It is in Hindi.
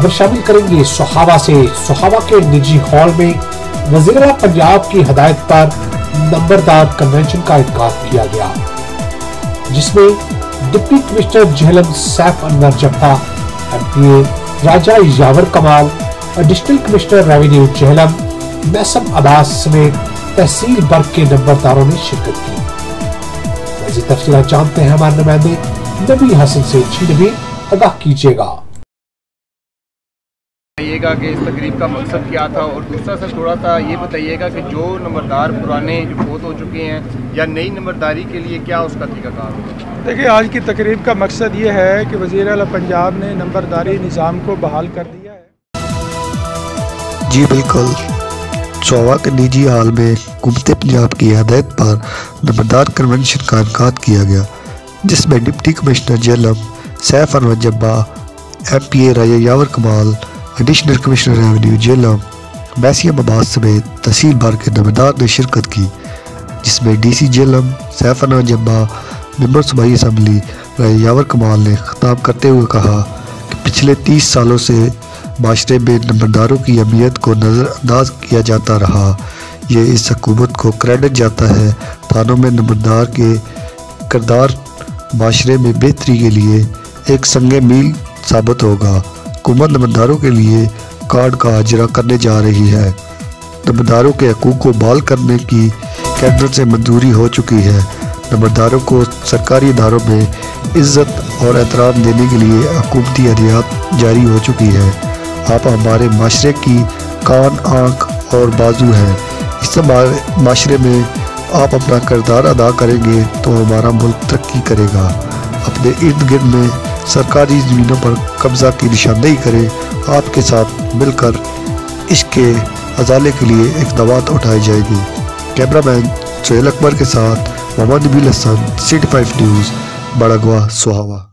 खबर शामिल करेंगे सोहावा से। सोहावा के निजी हॉल में वज़ीर आला पंजाब की हदायत पर नंबरदार कन्वेंशन का इनेकाद किया गया, जिसमें डिप्टी कमिश्नर झेलम सैफ अनवर जब्बा, MPA राजा यावर कमाल, एडिशनल कमिश्नर रेवेन्यू झेलम मैसम अब्बास समेत तहसील वर्ग के नंबरदारों ने शिरकत की। मज़ीद तफसीलात जानते हैं हमारे नुमाइंदे नबी हसन से। जी नबी, आगाह कीजिएगा कि इस तकरीब का मकसद क्या था, और दूसरा सर थोड़ा सा ये बताइएगा कि जो नंबरदार पुराने जो फौत हो चुके हैं या नई नंबरदारी के लिए क्या उसका तरीक़ाकार होगा। देखिए, आज की तकरीब का मकसद ये है कि वज़ीर आला पंजाब ने नंबरदारी निज़ाम को बहाल कर दिया है। जी बिल्कुल, सोहावा के निजी हाल में हुकूमत पंजाब की हदायत पर नंबरदार कन्वेंशन का इनेकाद किया गया, जिसमें डिप्टी कमिश्नर झेलम सैफ अनवर जब्बा, MPA राजा यावर कमाल, एडिशनल कमिश्नर रेवेन्यू झेलम मैसम अब्बास समेत तहसील भर के नंबरदार ने शिरकत की, जिसमें DC झेलम सैफ अनवर जब्बा, मेंबर सूबाई असम्बली राजा यावर कमाल ने खिताब करते हुए कहा कि पिछले 30 सालों से माशरे में नंबरदारों की अहमियत को नज़रअंदाज किया जाता रहा। ये इस हुकूमत को क्रेडिट जाता है। थानों में नंबरदार के किरदार माशरे में बेहतरी के लिए एक संगे मील साबित होगा। हुकूमत नंबरदारों के लिए कार्ड का अजरा करने जा रही है। नंबरदारों के हकूक़ को बहाल करने की कैबिनेट से मंजूरी हो चुकी है। नंबरदारों को सरकारी इदारों में इज़्ज़त और एहतराम देने के लिए हुकूमती हदायत जारी हो चुकी है। आप हमारे माशरे की कान, आँख और बाजू हैं। इस माशरे में आप अपना किरदार अदा करेंगे तो हमारा मुल्क तरक्की करेगा। अपने इर्द गिर्द में सरकारी ज़मीनों पर कब्ज़ा की निशानदेही करें। आपके साथ मिलकर इसके अजाले के लिए इक़दामात उठाए जाएंगे। कैमरामैन सोहेल अकबर के साथ मोहम्मद नबील हसन, City 5 न्यूज़, बड़गवा, सोहावा।